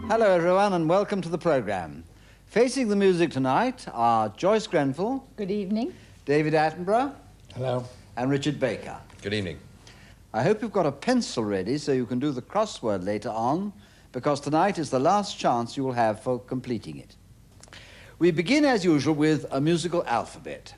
Hello, everyone, and welcome to the programme. Facing the music tonight are Joyce Grenfell. Good evening. David Attenborough. Hello. And Richard Baker. Good evening. I hope you've got a pencil ready so you can do the crossword later on, because tonight is the last chance you will have for completing it. We begin, as usual, with a musical alphabet.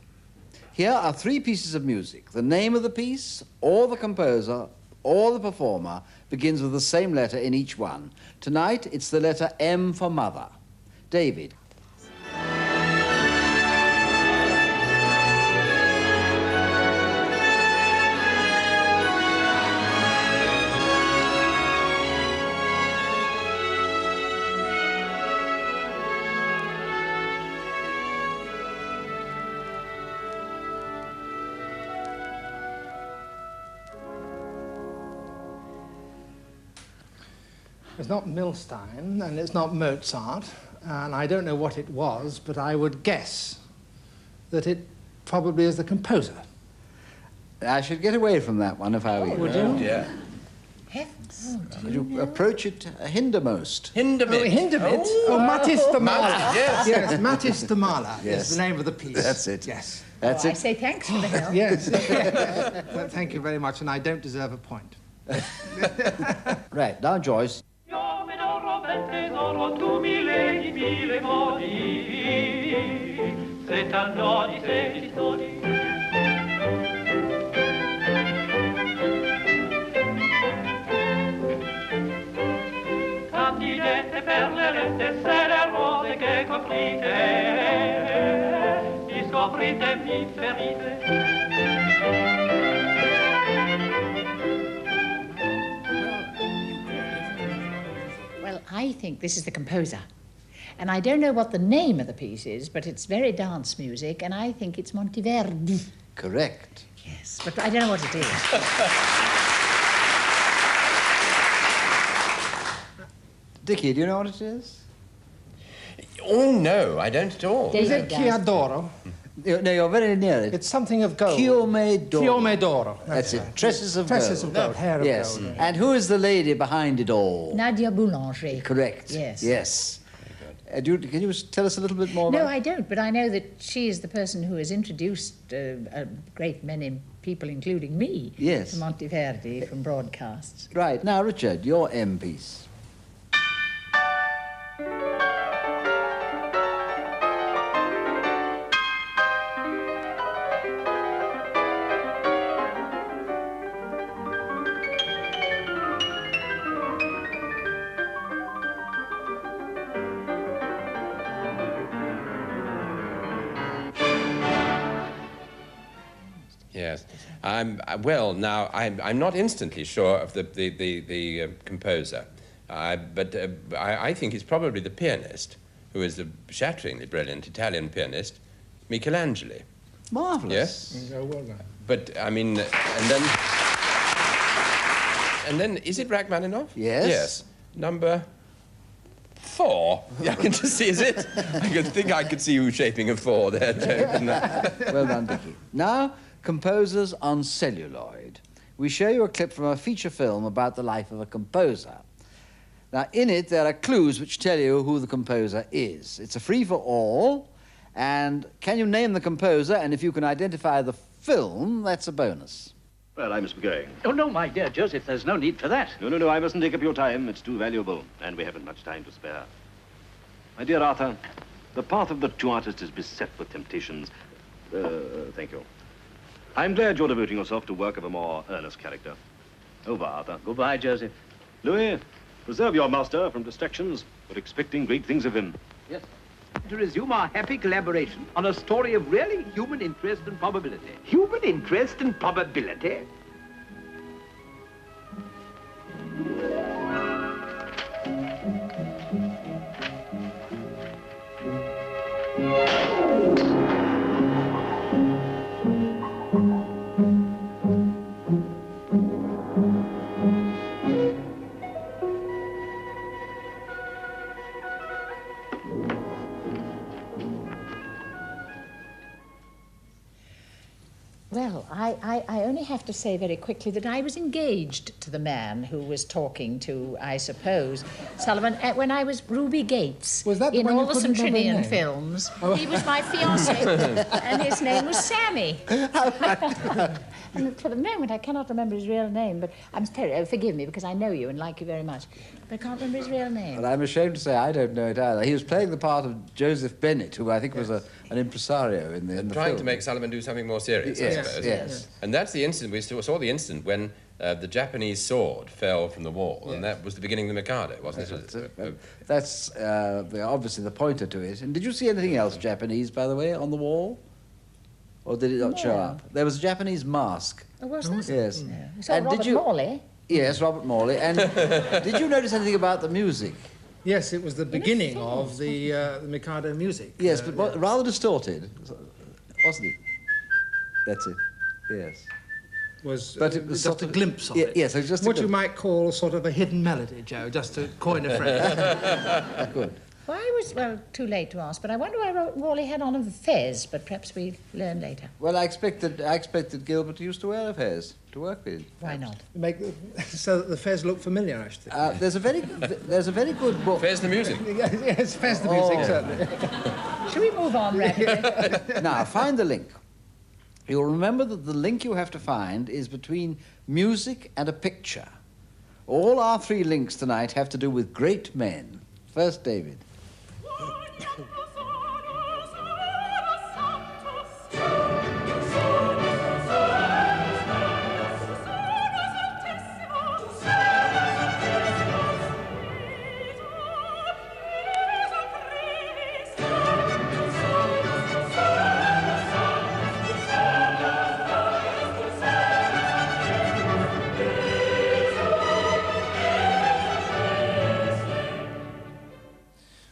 Here are 3 pieces of music. The name of the piece, or the composer, or the performer begins with the same letter in each one. Tonight, it's the letter M for mother. David. It's not Milstein, and it's not Mozart, and I don't know what it was, but I would guess that it probably is the composer. I should get away from that one if I were you. Would you? Yeah. Heavens. You approach it hindermost. Hindemith. Oh, Hindemith. Oh, Mattis the Mahler. Yes. Yes, Mattis the Mahler Yes. is the name of the piece. That's it. Yes. That's I it. say thanks for the help. Yes. Well, thank you very much, and I don't deserve a point. Right, now Joyce. Io me d'oro bel tesoro, tu mi leghi mille modi, se t'annodi, se ti stodi. Candidette per le rette, se le rose che coprite, mi scoprite, mi ferite. Well, I think this is the composer. And I don't know what the name of the piece is, but it's very dance music, and I think it's Monteverdi. Correct. Yes, but I don't know what it is. Dickie, do you know what it is? Oh, no, I don't at all. Is David it does. Chiadoro? No, you're very near it. It's something of gold. Chiome d'oro. Chiome d'oro. That's it. Tresses of Tresses gold. of gold. Hair of Yes. gold. And who is the lady behind it all? Nadia Boulanger. Correct. Yes. Yes. Can you tell us a little bit more No, about I don't, but I know that she is the person who has introduced a great many people, including me, Yes. to Monteverdi from broadcasts. Right. Now, Richard, your M piece. Yes. I'm not instantly sure of the composer, but I think it's probably the pianist, who is the shatteringly brilliant Italian pianist, Michelangelo. Marvellous. Yes. Oh, well done. But, I mean, and then, is it Rachmaninoff? Yes. Yes. Number 4. I can just see, is it? I could see you shaping a 4 there, Joe. Well done, Dickie. Now, composers on celluloid. We show you a clip from a feature film about the life of a composer. Now, in it, there are clues which tell you who the composer is. It's a free-for-all, and can you name the composer, and if you can identify the film, that's a bonus. Well, I must be going. Oh, no, my dear Joseph, there's no need for that. No, I mustn't take up your time. It's too valuable, and we haven't much time to spare. My dear Arthur, the path of the true artist is beset with temptations. Thank you. I'm glad you're devoting yourself to work of a more earnest character. Over, Arthur. Goodbye, Joseph. Louis, preserve your master from distractions. We're expecting great things of him. Yes. To resume our happy collaboration on a story of really human interest and probability. Human interest and probability? Well, I only have to say very quickly that I was engaged to the man who was talking to, I suppose, Sullivan, when I was Ruby Gates. Was that the in one you all the couldn't remember Centrinian his name? films. He was my fiancé, and his name was Sammy. And for the moment, I cannot remember his real name, but I'm sorry, forgive me, because I know you and like you very much, but I can't remember his real name. But I'm ashamed to say I don't know it either. He was playing the part of Joseph Bennett, who I think was an impresario in the Trying film. to make Sullivan do something more serious, I suppose. Yes. And that's the incident, we saw the incident when the Japanese sword fell from the wall, and that was the beginning of the Mikado, wasn't it? That's obviously the pointer to it. And did you see anything else Japanese, by the way, on the wall? Or did it not show No. up? There was a Japanese mask. Oh, was there? Yes. No. You saw And Robert did you- Morley? Yes, Robert Morley. And did you notice anything about the music? Yes, it was the beginning film, of the Mikado music. Yes, but rather distorted, wasn't it? That's it. Yes. But it was just a glimpse of Yeah, it. yes, it was just a what you glimpse. might call sort of a hidden melody, Joe, just to coin a phrase. Good. Well, I was, too late to ask, but I wonder why Robert Morley had on a fez, but perhaps we'll learn later. Well, I expected Gilbert used to wear a fez to work with. Why not? So that the fez look familiar, I should think. There's a very good book. Where's the music? Yes, fez the music, certainly. Shall we move on rapidly? Now, find the link. You'll remember that the link you have to find is between music and a picture. All our three links tonight have to do with great men. First, David.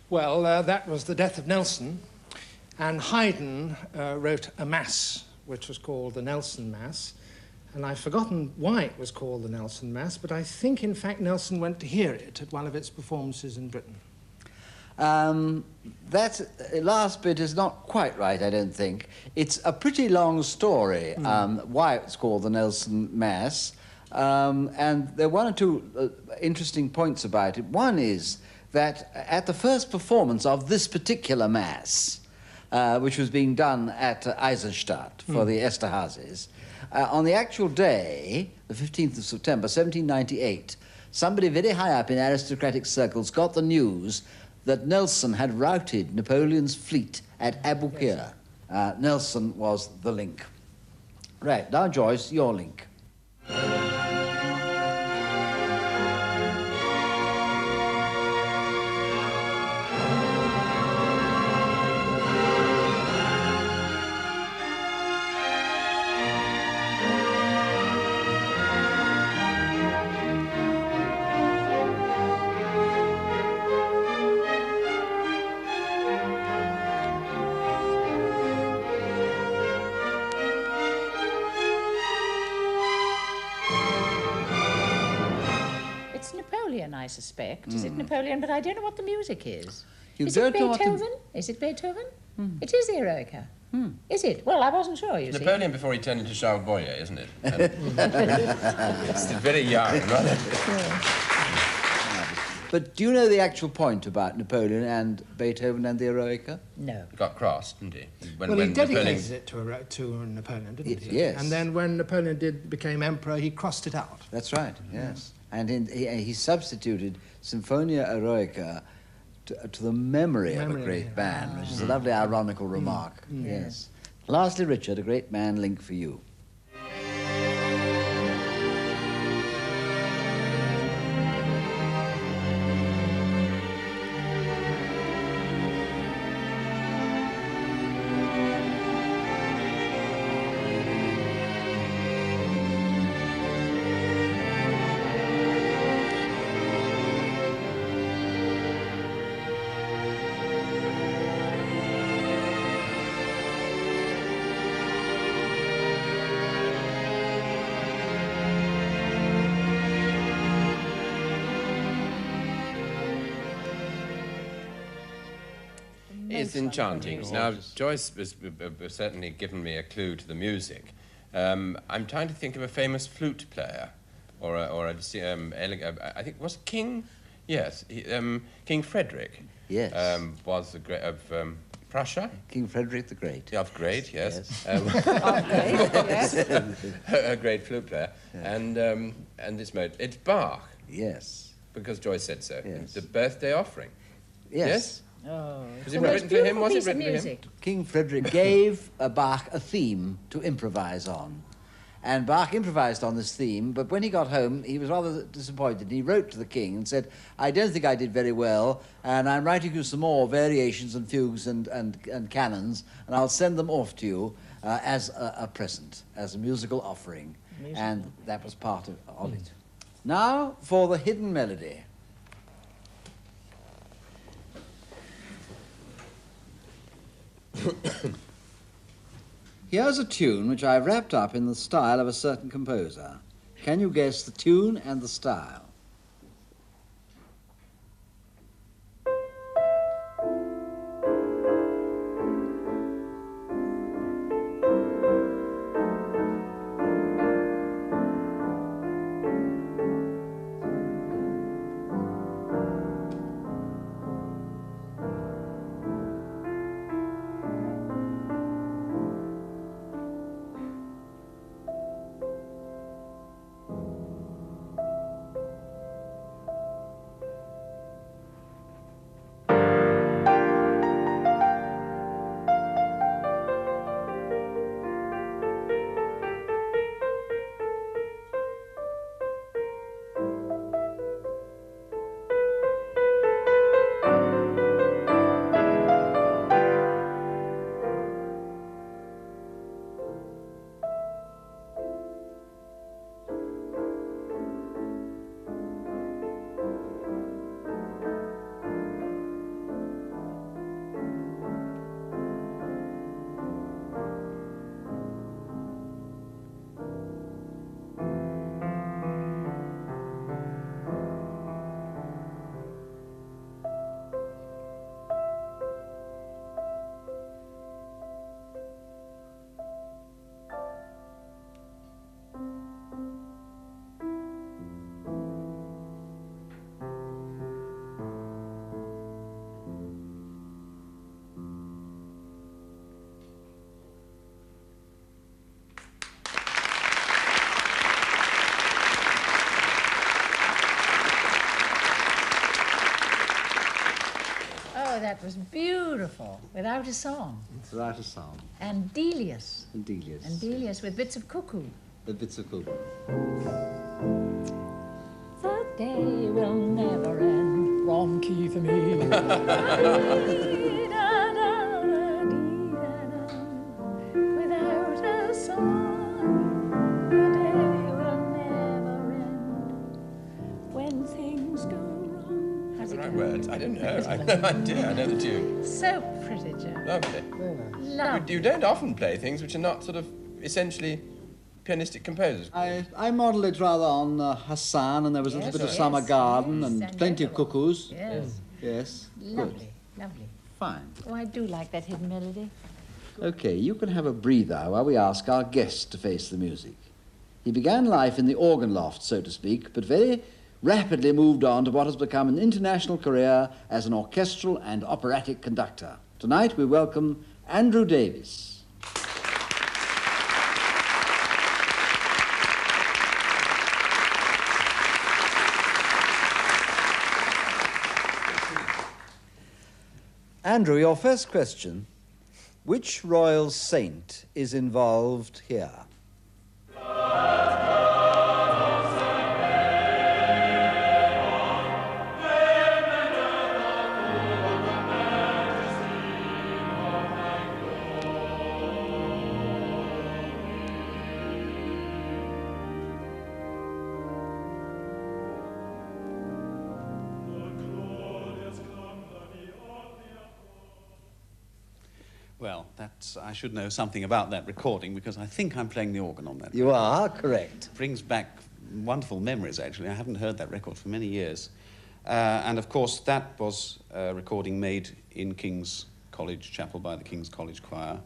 Well, that was the death of Nelson, and Haydn wrote a mass, which was called the Nelson Mass, and I've forgotten why it was called the Nelson Mass, but I think, in fact, Nelson went to hear it at one of its performances in Britain. That last bit is not quite right, I don't think. It's a pretty long story, why it's called the Nelson Mass, and there are one or two interesting points about it. One is that at the first performance of this particular Mass, which was being done at Eisenstadt for the Esterházys, on the actual day, the 15th of September, 1798, somebody very high up in aristocratic circles got the news that Nelson had routed Napoleon's fleet at Aboukir. Nelson was the link. Right, now Joyce, your link. I suspect. Is it Napoleon? But I don't know what the music is. You Is it don't know what the- Beethoven? Is it Beethoven? It is the Eroica. Is it? Well, I wasn't sure, you see. Napoleon before he turned into Charles Boyer, isn't it? It's very young, right? But do you know the actual point about Napoleon and Beethoven and the Eroica? No. He got crossed, didn't he? Well, he dedicated it to Napoleon, didn't he? Yes. And then when Napoleon became emperor, he crossed it out. That's right, yes. And he substituted Symphonia Eroica to the memory of a great man, which is a lovely ironical remark. Yes. Lastly, Richard, a great man link for you. It's enchanting. Now, Joyce has certainly given me a clue to the music. I'm trying to think of a famous flute player, I think it was King. Yes, King Frederick. Yes. Was the great of Prussia. King Frederick the Great. Of great, yes. A great flute player. Yes. And this mode, it's Bach. Yes. Because Joyce said so. Yes. The birthday offering. Yes. Oh, Was it written for him? Was it written for him? King Frederick gave Bach a theme to improvise on. And Bach improvised on this theme, but when he got home, he was rather disappointed. He wrote to the king and said, I don't think I did very well, and I'm writing you some more variations and fugues and canons, and I'll send them off to you as a present, as a musical offering. And that was part of it. Now for the hidden melody. Here's a tune which I've wrapped up in the style of a certain composer. Can you guess the tune and the style? Oh, that was beautiful, without a song. Without a song. And Delius. And Delius. And Delius with bits of cuckoo. The bits of cuckoo. The day will never end. From Keith and me. Without a song, the day will never end. When things go wrong. How's it Right go? words. I don't know. I have no idea. I know the tune. So pretty, Joe. Lovely. Lovely. You don't often play things which are not sort of essentially pianistic composers. I modelled it rather on Hassan, and there was a little bit of yes, Summer Garden yes, and plenty of wonderful. cuckoos. Yes. Yes. Lovely, lovely. Fine. Oh, I do like that hidden melody. Okay, you can have a breather while we ask our guest to face the music. He began life in the organ loft, so to speak, but very rapidly moved on to what has become an international career as an orchestral and operatic conductor. Tonight we welcome Andrew Davis. Andrew, your first question. Which royal saint is involved here? Well, I should know something about that recording because I think I'm playing the organ on that. You are correct. Brings back wonderful memories, actually. I haven't heard that record for many years. And, of course, that was a recording made in King's College Chapel by the King's College Choir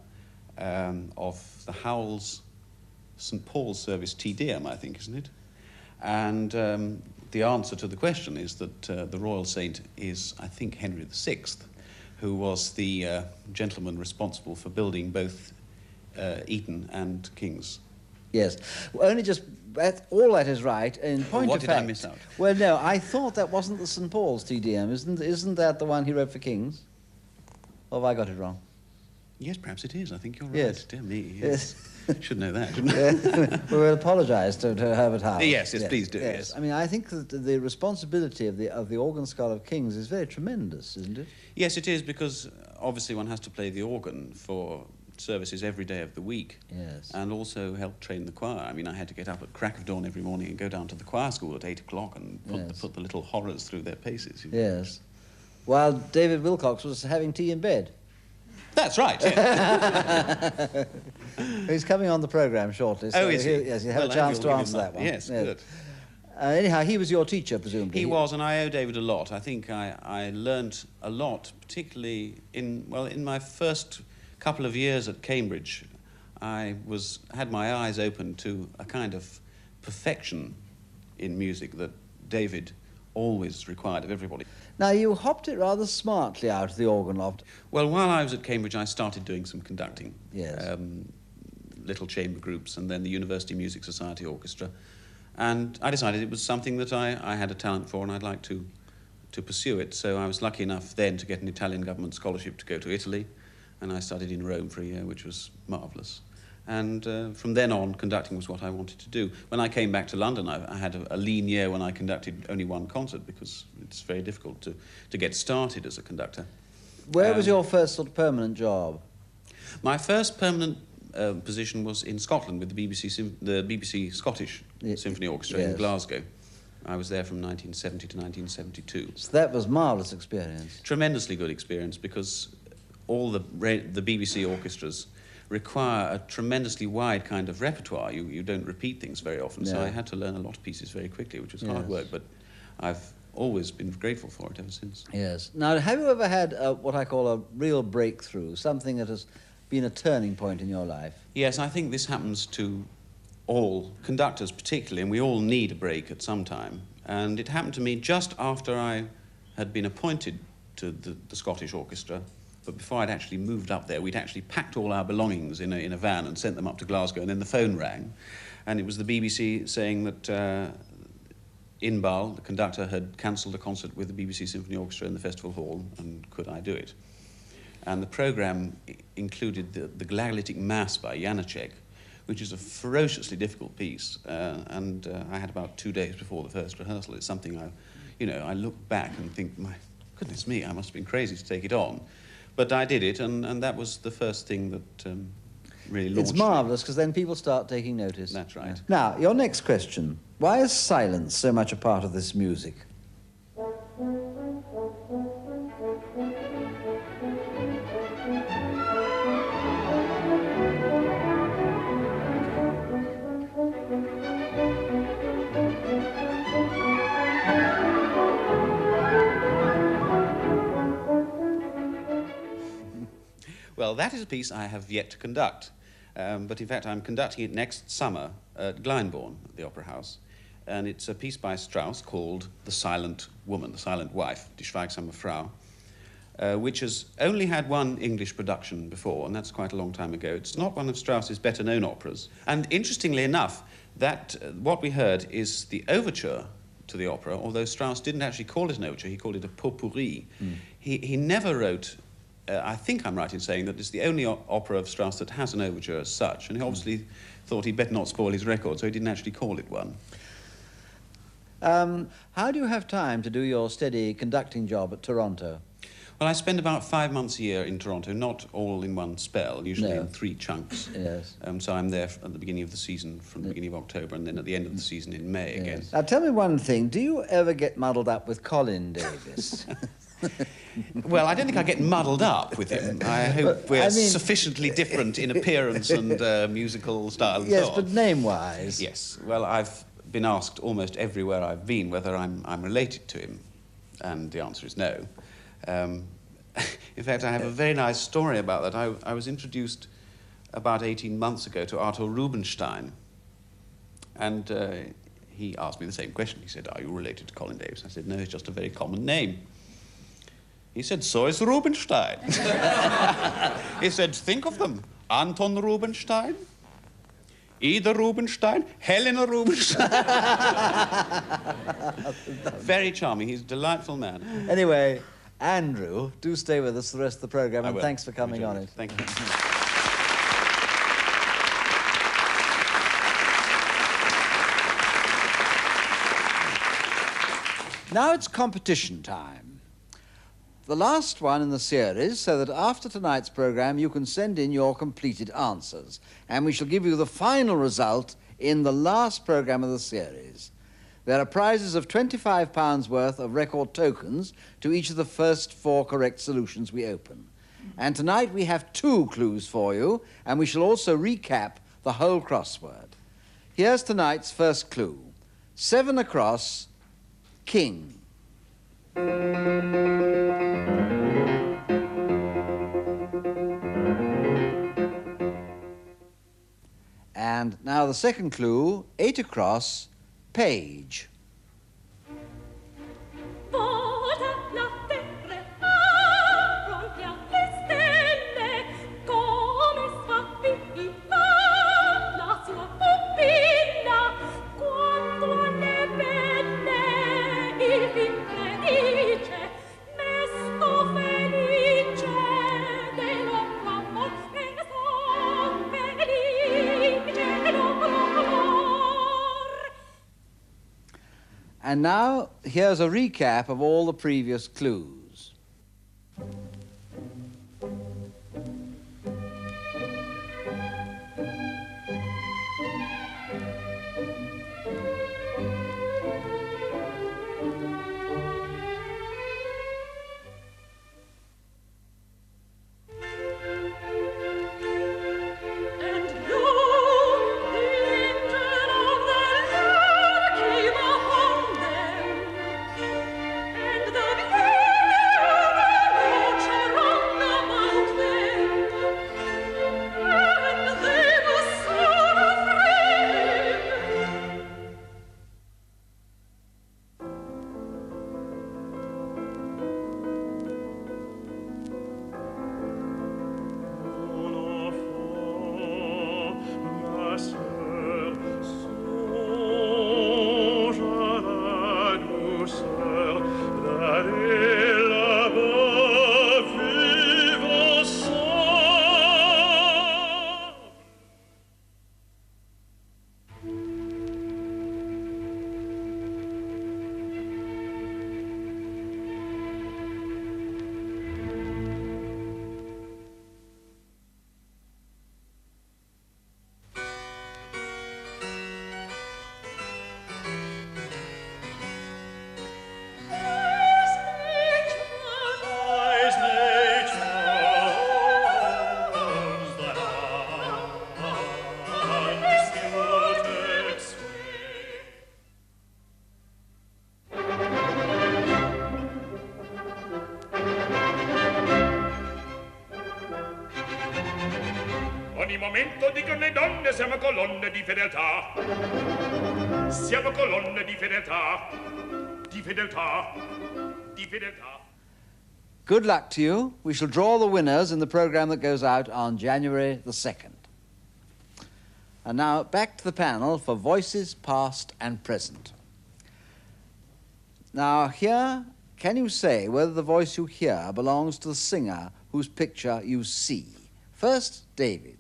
of the Howells St. Paul's service Te Deum, I think, isn't it? And the answer to the question is that the royal saint is, I think, Henry VI, who was the gentleman responsible for building both Eton and King's. Yes. Well, only just... all that is right. In point What of did fact, I miss out? Well, no, I thought that wasn't the St. Paul's Te Deum. Isn't that the one he wrote for King's? Or have I got it wrong? Yes, perhaps it is. I think you're right. Yes. Dear me. Yes. Should know that, shouldn't I? We will apologise to Herbert Howard. Yes, please do, yes. I mean, I think that the responsibility of the organ scholar of King's is very tremendous, isn't it? Yes, it is, because obviously one has to play the organ for services every day of the week. Yes. And also help train the choir. I mean, I had to get up at crack of dawn every morning and go down to the choir school at 8 o'clock and put the little horrors through their paces. You know. Yes. While David Wilcox was having tea in bed. That's right, yes. He's coming on the programme shortly. So is he? Yes, you have a chance to answer that one. Yes, good. Anyhow, he was your teacher, presumably. He was, and I owe David a lot. I think I learned a lot, particularly in my first couple of years at Cambridge. I had my eyes open to a kind of perfection in music that David always required of everybody. Now, you hopped it rather smartly out of the organ loft. Well, while I was at Cambridge, I started doing some conducting. Yes. Little chamber groups, and then the University Music Society Orchestra. And I decided it was something that I had a talent for and I'd like to pursue it. So I was lucky enough then to get an Italian government scholarship to go to Italy, and I studied in Rome for a year, which was marvellous. And from then on, conducting was what I wanted to do. When I came back to London, I had a lean year when I conducted only one concert, because it's very difficult to get started as a conductor. Where was your first sort of permanent job? My first permanent position was in Scotland with the BBC Scottish Symphony Orchestra in Glasgow. I was there from 1970 to 1972. So that was marvellous experience. Tremendously good experience, because all the BBC orchestras require a tremendously wide kind of repertoire. You don't repeat things very often, so I had to learn a lot of pieces very quickly, which was hard work, but I've always been grateful for it ever since. Yes. Now, have you ever had what I call a real breakthrough, something that has been a turning point in your life? Yes, I think this happens to all conductors particularly, and we all need a break at some time. And it happened to me just after I had been appointed to the Scottish Orchestra. But before I'd actually moved up there, we'd actually packed all our belongings in a van and sent them up to Glasgow, and then the phone rang, and it was the BBC saying that Inbal, the conductor, had cancelled a concert with the BBC Symphony Orchestra in the Festival Hall, and could I do it? And the programme included the Glagolitic Mass by Janacek, which is a ferociously difficult piece, and I had about 2 days before the first rehearsal. It's something I look back and think, my goodness me, I must have been crazy to take it on. But I did it, and that was the first thing that really launched. It's marvellous, because then people start taking notice. That's right. Yeah. Now, your next question. Why is silence so much a part of this music? Well, that is a piece I have yet to conduct. But in fact, I'm conducting it next summer at Glyndebourne, at the Opera House. And it's a piece by Strauss called The Silent Woman, The Silent Wife, Die Schweigsame Frau, which has only had one English production before, and that's quite a long time ago. It's not one of Strauss's better-known operas. And interestingly enough, that what we heard is the overture to the opera, although Strauss didn't actually call it an overture, he called it a potpourri. He never wrote... I think I'm right in saying that it's the only opera of Strauss that has an overture as such, and he obviously thought he'd better not spoil his record, so he didn't actually call it one. How do you have time to do your steady conducting job at Toronto? Well, I spend about 5 months a year in Toronto, not all in one spell, usually in 3 chunks. Yes. So I'm there at the beginning of the season, from the beginning of October, and then at the end of the season in May again. Now, tell me one thing. Do you ever get muddled up with Colin Davis? Well, I don't think I get muddled up with him. I hope we're sufficiently different in appearance and musical style and yes, so on. but name-wise? Yes. Well, I've been asked almost everywhere I've been whether I'm related to him, and the answer is no. In fact, I have a very nice story about that. I was introduced about 18 months ago to Arthur Rubinstein, And he asked me the same question. He said, "Are you related to Colin Davis?" I said, "No, it's just a very common name." He said, "So is Rubinstein." He said, "Think of them. Anton Rubinstein, Ida Rubinstein, Helena Rubinstein." Very charming. He's a delightful man. Anyway, Andrew, do stay with us the rest of the programme, and will. thanks for coming on it. Thank you. Now it's competition time. The last one in the series, so that after tonight's programme you can send in your completed answers, and we shall give you the final result in the last programme of the series. There are prizes of £25 worth of record tokens to each of the first 4 correct solutions we open. And tonight we have 2 clues for you, and we shall also recap the whole crossword. Here's tonight's first clue. 7 across, King. And now the second clue, 8 across, Page. And now, here's a recap of all the previous clues. Ogni momento dicono le donne siamo colonne di fedeltà. Siamo colonne di fedeltà. Di fedeltà. Di fedeltà. Good luck to you. We shall draw the winners in the programme that goes out on January the 2nd. And now back to the panel for voices past and present. Now here, can you say whether the voice you hear belongs to the singer whose picture you see? First, David.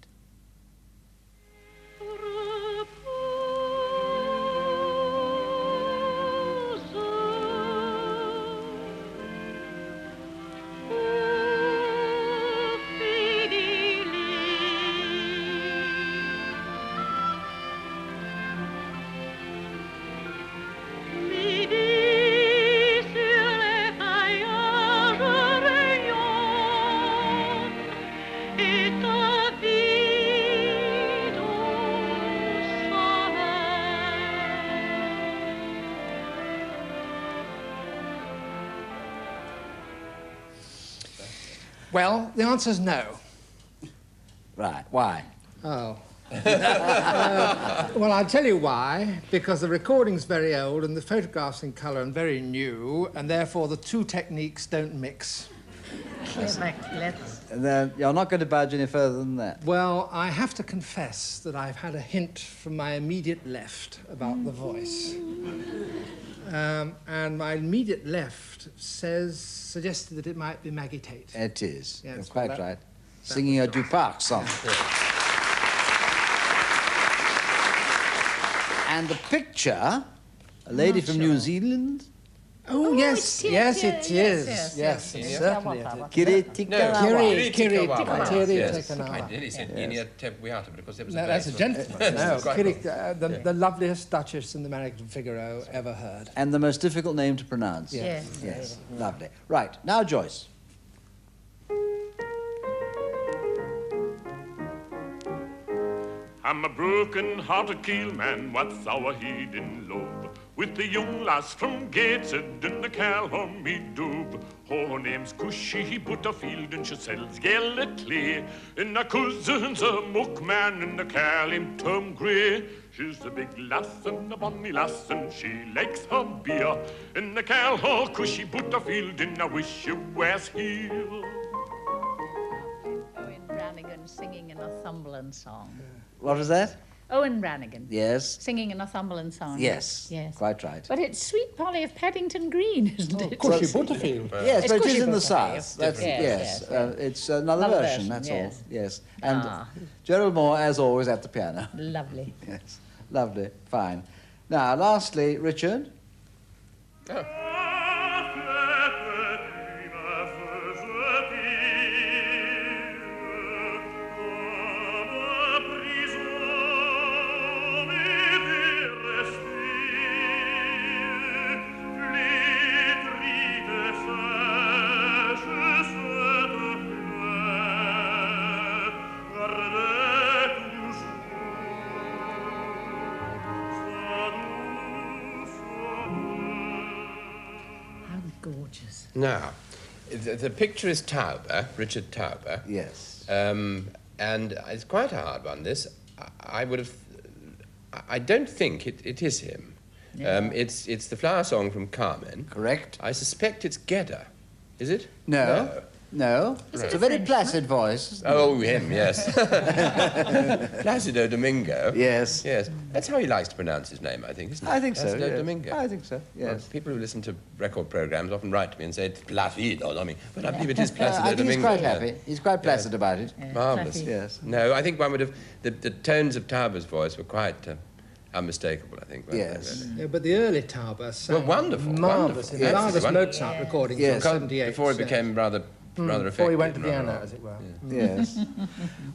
Well, the answer's no. Right, why? Oh, Well, I'll tell you why. Because the recording's very old and the photograph's in colour and very new, and therefore the two techniques don't mix. And then you're not going to budge any further than that. Well, I have to confess that I've had a hint from my immediate left about the voice. And my immediate left suggested that it might be Maggie Tate. It is. Yes, You're quite well, right. Singing a Duparc song. And the picture, a lady from New Zealand. Oh, yes, it's yes, here, it yes, is. yes, Yes, yes. certainly it is. Kiri No, Tikarawa. Kiri Yes. Tikarawa. I nearly said Inia Tepuiata, but of course it was No, a that's a place gentleman. No, Quite Kiri, right. the loveliest Duchess in the American Figaro ever heard. And the most difficult name to pronounce. Yeah. Yes. Yes, lovely. Right, now Joyce. I'm a broken-hearted keelman, what's our hidden love? With the young lass from Gateshead and the call me dub. Her name's Cushy Butterfield and she sells yellow clay. And her cousin's a muckman and the call him Tom Gray. She's a big lass and a bonny lass and she likes her beer. And the call her Cushy Butterfield and I wish she was here. Owen Brannigan singing a Northumberland song. What was that? Owen Brannigan. Yes. Singing a Northumberland song. Yes. Yes. Quite right. But it's Sweet Polly of Paddington Green, isn't it? Cushy Butterfield. Yes, It's but it is Cushy in the Butterfield. south. That's, Yes, yes. yes, It's another Another version, version, that's yes. all. Yes. And Ah. Gerald Moore, as always, at the piano. Lovely. Yes. Lovely. Fine. Now, lastly, Richard. How gorgeous. Now, the picture is Tauber, Richard Tauber. Yes. And it's quite a hard one, this. I don't think it is him. Yeah. It's the flower song from Carmen. Correct. I suspect it's Gedda. Is it? No. No. Is It's it a very Frenchman? placid voice. isn't it? Oh, him, yes. Placido Domingo. Yes. Yes. That's how he likes to pronounce his name, I think, isn't it? I think so. Placido Yes. Domingo. I think so. Well, Yes. people who listen to record programs often write to me and say it's Placido Domingo, but I believe it is Placido I think he's Domingo. quite happy. He's quite placid about it. Yeah, Marvellous. fluffy. Yes. No, I think one would have... The tones of Tauber's voice were quite unmistakable, I think. weren't they, Yes. really? Yeah, but the early Tauber sang Well, wonderful, marvellous, wonderful. in Yes, marvellous wonderful. Mozart recordings Yes. from 78. Before it became rather effective. Before he went to rather Vienna, odd. as it were. Yes.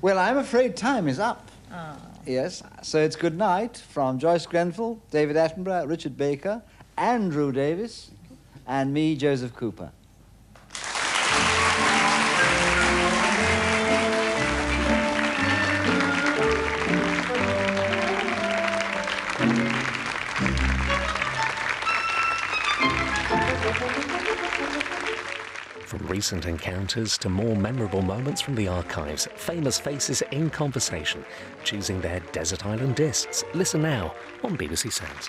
Well, I'm afraid time is up. Ah. Yes. So it's good night from Joyce Grenfell, David Attenborough, Richard Baker, Andrew Davis, and me, Joseph Cooper. From recent encounters to more memorable moments from the archives, famous faces in conversation, choosing their desert island discs. Listen now on BBC Sounds.